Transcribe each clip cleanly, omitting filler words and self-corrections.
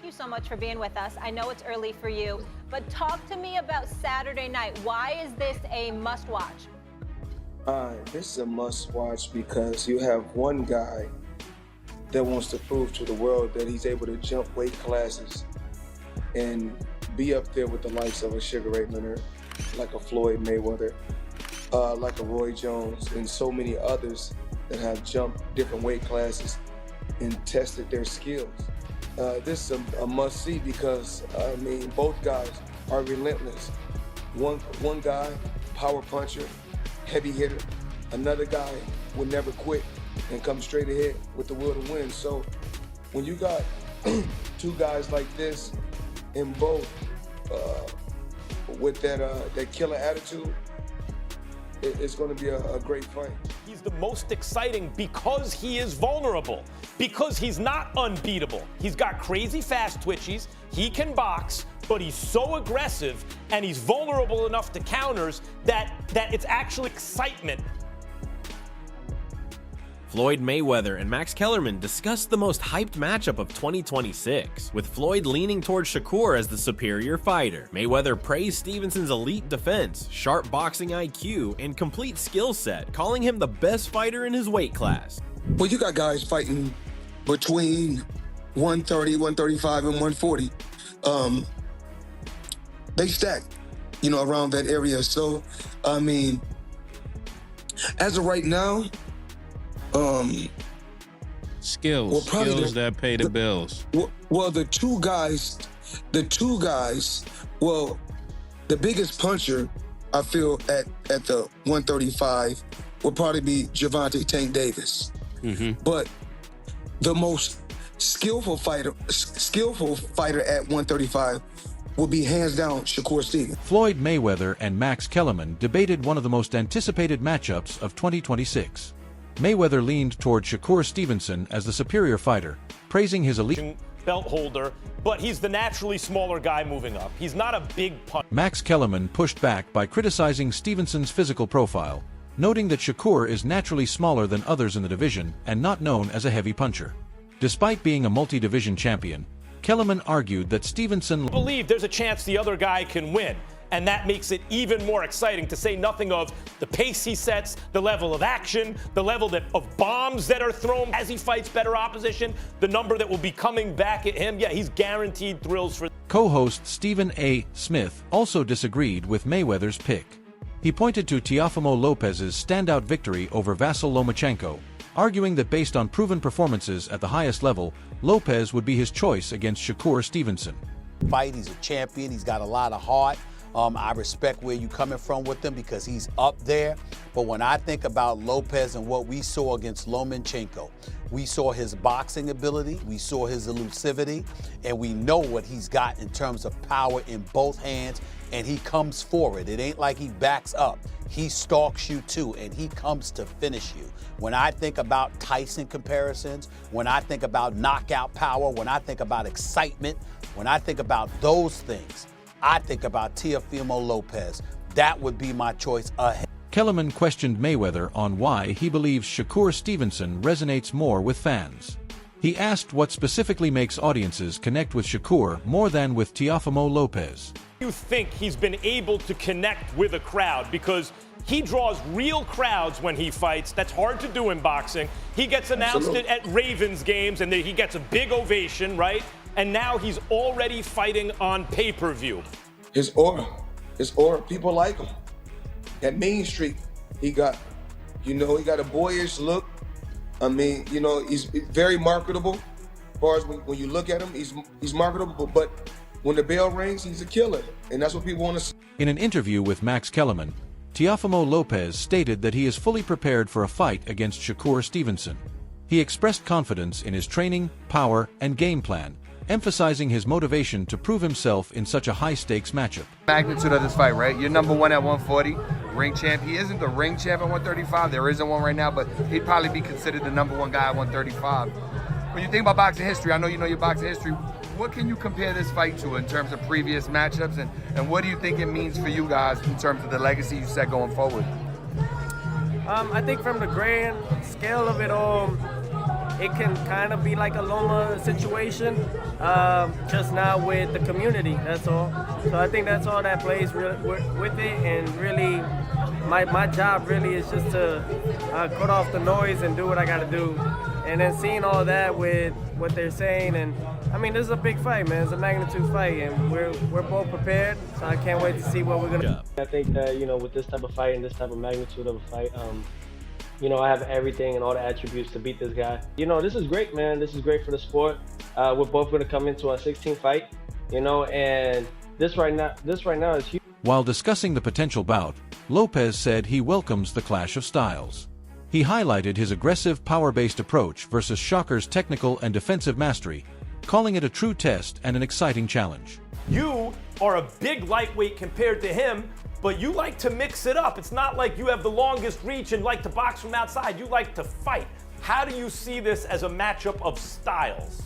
you so much for being with us. I know it's early for you, but talk to me about Saturday night. Why is this a must-watch? This is a must-watch because you have one guy that wants to prove to the world that he's able to jump weight classes and be up there with the likes of a Sugar Ray Leonard, like a Floyd Mayweather, like a Roy Jones, and so many others that have jumped different weight classes and tested their skills. This is a must-see because, I mean, both guys are relentless. One guy, power puncher, heavy hitter. Another guy would never quit and come straight ahead with the will to win. So when you got two guys like this in both with that killer attitude, it's going to be a great fight. He's the most exciting because he is vulnerable, because he's not unbeatable. He's got crazy fast twitchies, he can box, but he's so aggressive and he's vulnerable enough to counters that it's actually excitement. Floyd Mayweather and Max Kellerman discussed the most hyped matchup of 2026, with Floyd leaning towards Shakur as the superior fighter. Mayweather praised Stevenson's elite defense, sharp boxing IQ, and complete skill set, calling him the best fighter in his weight class. Well, you got guys fighting between 130, 135, and 140. They stack, around that area. So, I mean, as of right now, skills that pay the bills. Well, the two guys, well, the biggest puncher, I feel, at the 135 will probably be Gervonta Tank Davis. Mm-hmm. But the most skillful fighter at 135 will be hands down Shakur Stevenson. Floyd Mayweather and Max Kellerman debated one of the most anticipated matchups of 2026. Mayweather leaned toward Shakur Stevenson as the superior fighter, praising his elite belt holder, but he's the naturally smaller guy moving up. He's not a big puncher. Max Kellerman pushed back by criticizing Stevenson's physical profile, noting that Shakur is naturally smaller than others in the division and not known as a heavy puncher. Despite being a multi-division champion, Kellerman argued that Stevenson believe there's a chance the other guy can win. And that makes it even more exciting, to say nothing of the pace he sets, the level of action, the level of bombs that are thrown as he fights better opposition, the number that will be coming back at him. Yeah, he's guaranteed thrills for. Co-host Stephen A. Smith also disagreed with Mayweather's pick. He pointed to Teofimo Lopez's standout victory over Vasyl Lomachenko, arguing that based on proven performances at the highest level, Lopez would be his choice against Shakur Stevenson. He's a champion. He's got a lot of heart. I respect where you're coming from with him because he's up there. But when I think about Lopez and what we saw against Lomachenko, we saw his boxing ability, we saw his elusivity, and we know what he's got in terms of power in both hands, and he comes forward. It ain't like he backs up. He stalks you too, and he comes to finish you. When I think about Tyson comparisons, when I think about knockout power, when I think about excitement, when I think about those things, I think about Teofimo Lopez. That would be my choice ahead. Kellerman questioned Mayweather on why he believes Shakur Stevenson resonates more with fans. He asked what specifically makes audiences connect with Shakur more than with Teofimo Lopez. You think he's been able to connect with a crowd because he draws real crowds when he fights. That's hard to do in boxing. He gets announced at Ravens games and he gets a big ovation, right? And now he's already fighting on pay-per-view. His aura, people like him. That Main Street, he got a boyish look. I mean, he's very marketable. As far as when you look at him, he's marketable, but when the bell rings, he's a killer. And that's what people want to see. In an interview with Max Kellerman, Teofimo Lopez stated that he is fully prepared for a fight against Shakur Stevenson. He expressed confidence in his training, power, and game plan, emphasizing his motivation to prove himself in such a high-stakes matchup. Magnitude of this fight, right? You're number one at 140, ring champ. He isn't the ring champ at 135. There isn't one right now, but he'd probably be considered the number one guy at 135. When you think about boxing history, I know you know your boxing history, what can you compare this fight to in terms of previous matchups, and what do you think it means for you guys in terms of the legacy you set going forward? I think from the grand scale of it all, it can kind of be like a Loma situation, just now with the community, that's all. So I think that's all that plays with it, and really, my job really is just to cut off the noise and do what I got to do. And then seeing all that with what they're saying, and I mean, this is a big fight, man. It's a magnitude fight, and we're both prepared. So I can't wait to see what we're gonna do. I think that, you know, with this type of fight and this type of magnitude of a fight, you know, I have everything and all the attributes to beat this guy. You know, this is great, man. This is great for the sport. We're both going to come into our 16th fight, you know, and this right now is huge. While discussing the potential bout, Lopez said he welcomes the clash of styles. He highlighted his aggressive, power-based approach versus Shakur's technical and defensive mastery, calling it a true test and an exciting challenge. You are a big lightweight compared to him, but you like to mix it up. It's not like you have the longest reach and like to box from outside. You like to fight. How do you see this as a matchup of styles?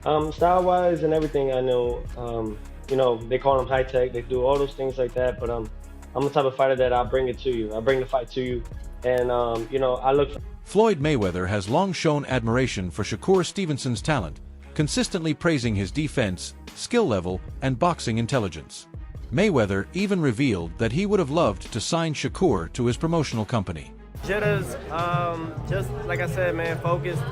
Style-wise and everything, I know, you know, they call them high-tech. They do all those things like that, but I'm the type of fighter that I'll bring it to you. I bring the fight to you, and, you know, I look for... Floyd Mayweather has long shown admiration for Shakur Stevenson's talent, consistently praising his defense, skill level, and boxing intelligence. Mayweather even revealed that he would have loved to sign Shakur to his promotional company. Jitters, just like I said, man, focused,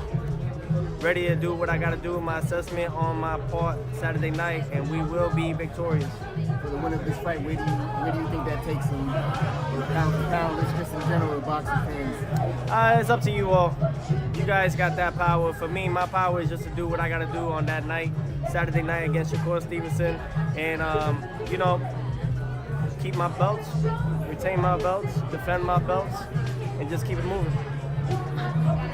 ready to do what I got to do with my assessment on my part Saturday night, and we will be victorious. For the win of this fight, where do you think that takes him? Pound for pound, just in general, boxing fans. It's up to you all. You guys got that power. For me, my power is just to do what I got to do on that night, Saturday night against Shakur Stevenson, and you know, keep my belts, retain my belts, defend my belts, and just keep it moving.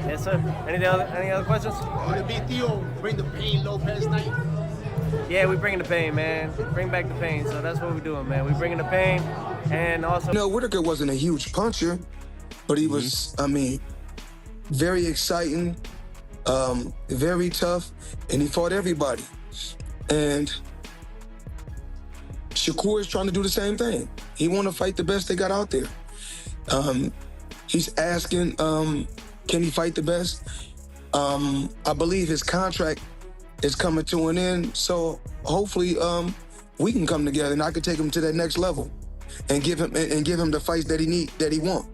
Yes, sir. Any other questions? Would it be Theo bring the pain Lopez night? Yeah, we bringing the pain, man. Bring back the pain. So that's what we're doing, man. We bringing the pain, and also. No, Whitaker wasn't a huge puncher, but he was, I mean, very exciting, very tough, and he fought everybody. And Shakur is trying to do the same thing. He want to fight the best they got out there. He's asking, can he fight the best? I believe his contract is coming to an end, so hopefully we can come together and I can take him to that next level and give him the fights that he want,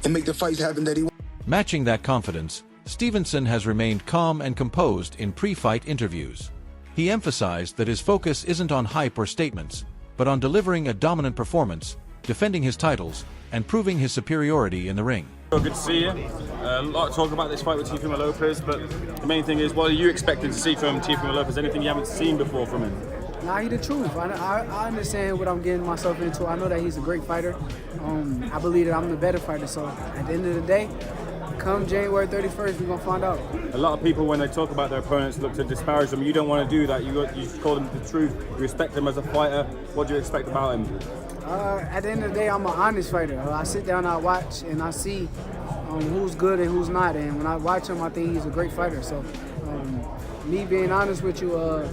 and make the fights happen that he wants. Matching that confidence, Stevenson has remained calm and composed in pre-fight interviews. He emphasized that his focus isn't on hype or statements, but on delivering a dominant performance, defending his titles, and proving his superiority in the ring. Good to see you. A lot of talk about this fight with Teofimo Lopez, but the main thing is, what are you expecting to see from Teofimo Lopez? Anything you haven't seen before from him? Nah, he the truth. I understand what I'm getting myself into. I know that he's a great fighter. I believe that I'm the better fighter. So at the end of the day, come January 31st, we're going to find out. A lot of people, when they talk about their opponents, look to disparage them. You don't want to do that. You just call them the truth. You respect him as a fighter. What do you expect about him? At the end of the day, I'm an honest fighter. I sit down, I watch, and I see who's good and who's not. And when I watch him, I think he's a great fighter. So me being honest with you,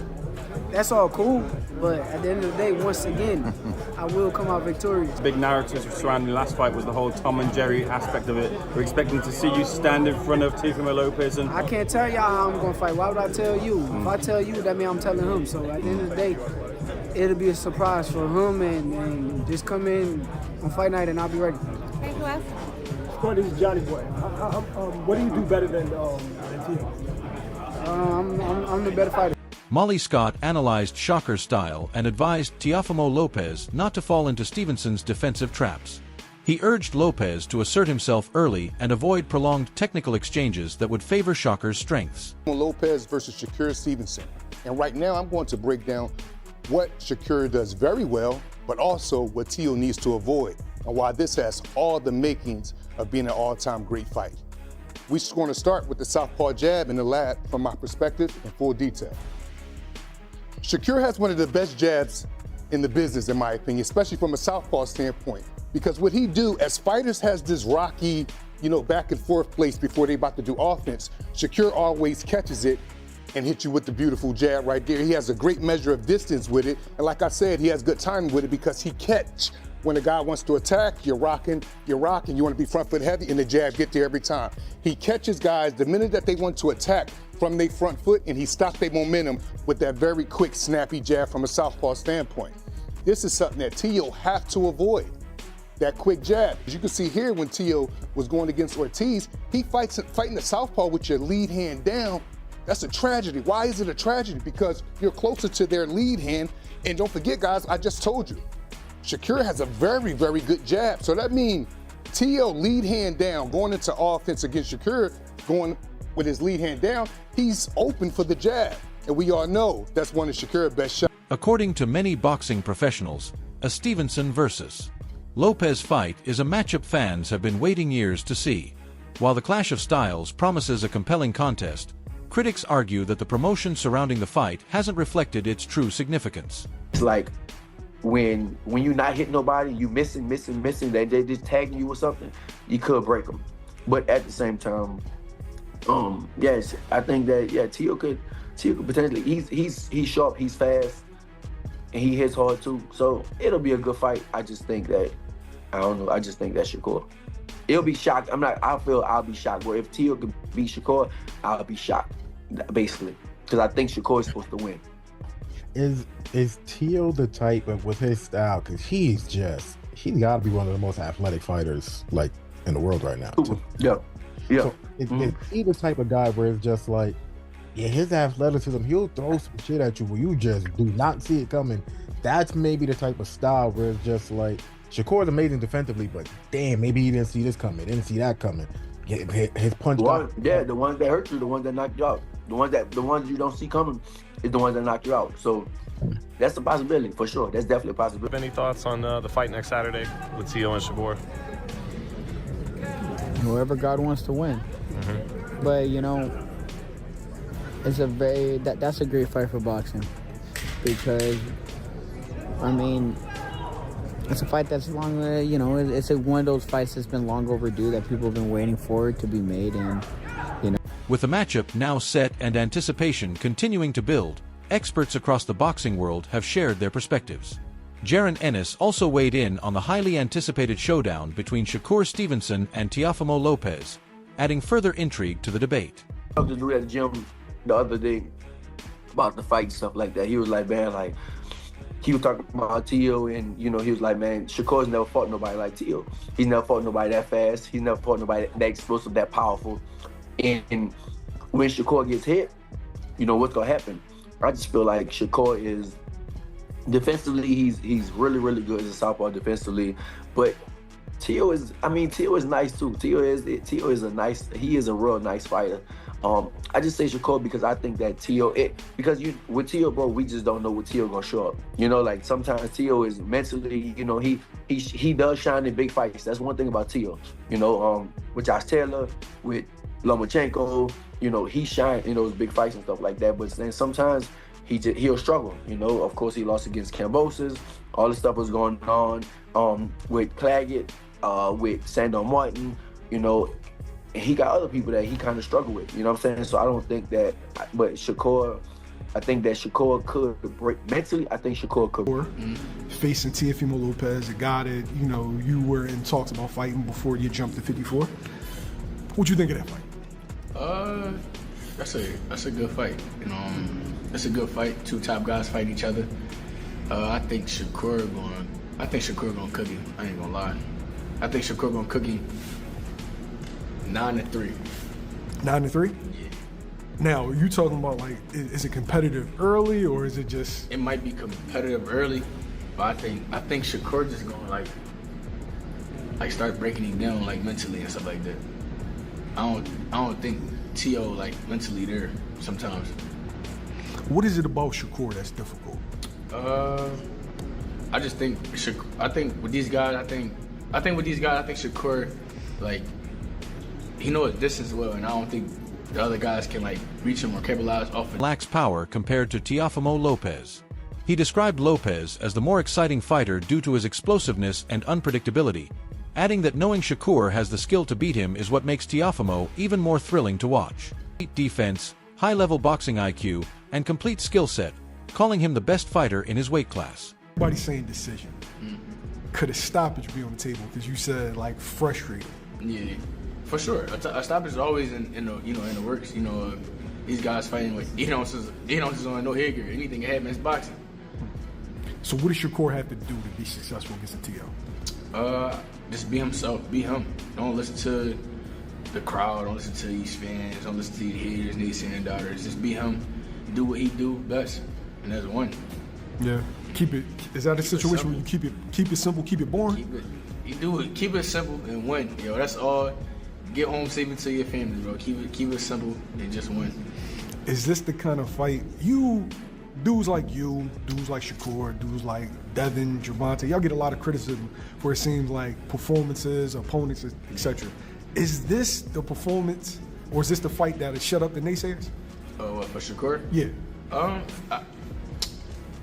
that's all cool. But at the end of the day, once again, I will come out victorious. The big narrative surrounding the last fight was the whole Tom and Jerry aspect of it. We're expecting to see you stand in front of Teofimo Lopez. And I can't tell y'all how I'm going to fight. Why would I tell you? If I tell you, that means I'm telling him. So at the end of the day, it'll be a surprise for him, and just come in on fight night and I'll be ready. Hey, who else? This is Johnny Boy. What do you do better than Tio? I'm the better fighter. Molly Scott analyzed Shakur's style and advised Teofimo Lopez not to fall into Stevenson's defensive traps. He urged Lopez to assert himself early and avoid prolonged technical exchanges that would favor Shakur's strengths. Lopez versus Shakur Stevenson. And right now I'm going to break down what Shakur does very well, but also what Tio needs to avoid, and why this has all the makings of being an all-time great fight. We're just going to start with the southpaw jab in the lab from my perspective in full detail. Shakur has one of the best jabs in the business, in my opinion, especially from a southpaw standpoint, because what he do as fighters has this rocky, back and forth place before they about to do offense. Shakur always catches it and hit you with the beautiful jab right there. He has a great measure of distance with it, and like I said, he has good timing with it because he catch when a guy wants to attack, you're rocking, you want to be front foot heavy, and the jab get there every time. He catches guys the minute that they want to attack from their front foot, and he stops their momentum with that very quick, snappy jab from a southpaw standpoint. This is something that Teo have to avoid, that quick jab. As you can see here, when Teo was going against Ortiz, he fighting the southpaw with your lead hand down. That's a tragedy. Why is it a tragedy? Because you're closer to their lead hand, and don't forget, guys, I just told you, Shakur has a very, very good jab. So that means Teo lead hand down, going into offense against Shakur, going with his lead hand down, he's open for the jab. And we all know that's one of Shakur's best shots. According to many boxing professionals, a Stevenson versus Lopez fight is a matchup fans have been waiting years to see. While the clash of styles promises a compelling contest, critics argue that the promotion surrounding the fight hasn't reflected its true significance. It's like when you're not hitting nobody, you missing, they just tagging you or something, you could break them. But at the same time, yes, I think that Teo could potentially. He's sharp, he's fast, and he hits hard too. So it'll be a good fight. I just think that I just think that Shakur. It'll be shocked. I feel I'll be shocked. But if Teo could beat Shakur, I'll be shocked, basically, because I think Shakur is supposed to win. Is Teo the type of, with his style, because he's got to be one of the most athletic fighters like in the world right now. Yeah. So is he the type of guy where it's just like, yeah, his athleticism, he'll throw some shit at you where you just do not see it coming. That's maybe the type of style where it's just like, Shakur's amazing defensively, but damn, maybe he didn't see this coming, didn't see that coming. His punch. The ones that hurt you, the ones that knock you out, the ones you don't see coming is the ones that knock you out. So that's a possibility for sure. That's definitely a possibility. Any thoughts on the fight next Saturday with Teo and Shakur? Whoever God wants to win. But it's that's a great fight for boxing, because it's a fight that's long, it's one of those fights that's been long overdue, that people have been waiting for it to be made. And with the matchup now set and anticipation continuing to build, experts across the boxing world have shared their perspectives. Jaron Ennis also weighed in on the highly anticipated showdown between Shakur Stevenson and Teofimo Lopez, adding further intrigue to the debate. I was just at the gym the other day about the fight and stuff like that. He was like, man, he was talking about Teo, and he was like, man, Shakur's never fought nobody like Teo. He's never fought nobody that fast. He's never fought nobody that explosive, that powerful. And when Shakur gets hit, what's gonna happen? I just feel like Shakur is defensively, he's really, really good as a southpaw defensively. But Teo is nice too. Teo is a real nice fighter. I just say Shakur because I think that with Teo, bro, we just don't know what Teo gonna show up. Sometimes Teo is mentally, he does shine in big fights. That's one thing about Teo. With Josh Taylor, with Lomachenko, he shine in those big fights and stuff like that. But then sometimes he'll struggle. Of course, he lost against Cambosis. All this stuff was going on with Claggett, with Sandor Martin. And he got other people that he kind of struggled with. You know what I'm saying? So I don't think that. But Shakur, I think that Shakur could break mentally. I think Shakur could. Facing Teofimo Lopez, a guy that you were in talks about fighting before you jumped to 54. What'd you think of that fight? That's a good fight. It's a good fight. Two top guys fight each other. I think Shakur gonna cook him. I ain't gonna lie. I think Shakur gonna cook him 9-3. 9-3? Yeah. Now, are you talking about is it competitive early, or is it just? It might be competitive early, but I think Shakur just gonna start breaking him down mentally and stuff like that. I don't think Teo mentally there sometimes. What is it about Shakur that's difficult? I just think with these guys, I think Shakur he knows his distance well, and I don't think the other guys can reach him or capitalize off it. Lacks power compared to Teofimo Lopez. He described Lopez as the more exciting fighter due to his explosiveness and unpredictability, adding that knowing Shakur has the skill to beat him is what makes Teofimo even more thrilling to watch. Defense, high-level boxing IQ, and complete skill set, calling him the best fighter in his weight class. Everybody's saying decision. could a stoppage be on the table? Because you said like frustrated. Yeah, for sure. A stoppage is always in the works. These guys fighting with 8 ounces on no head gear. Anything can happen. It's boxing. So what does Shakur have to do to be successful against the TO? Just be himself. Be him. Don't listen to the crowd. Don't listen to these fans. Don't listen to these haters, naysaying doubters. Just be him. Do what he do best, and that's one. Yeah. Keep it. Is that a situation where you keep it simple, keep it boring? Keep it simple and win. That's all. Get home safely to your family, bro. Keep it simple and just win. Is this the kind of fight dudes like Shakur, dudes like Devin, Gervonta, y'all get a lot of criticism for it seems like performances, opponents, etc. Is this the performance, or is this the fight that'll shut up the naysayers? What, for Shakur? Yeah.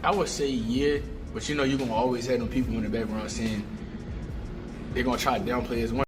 I would say yeah, but you're gonna always have them people in the background saying they're gonna try to downplay his win.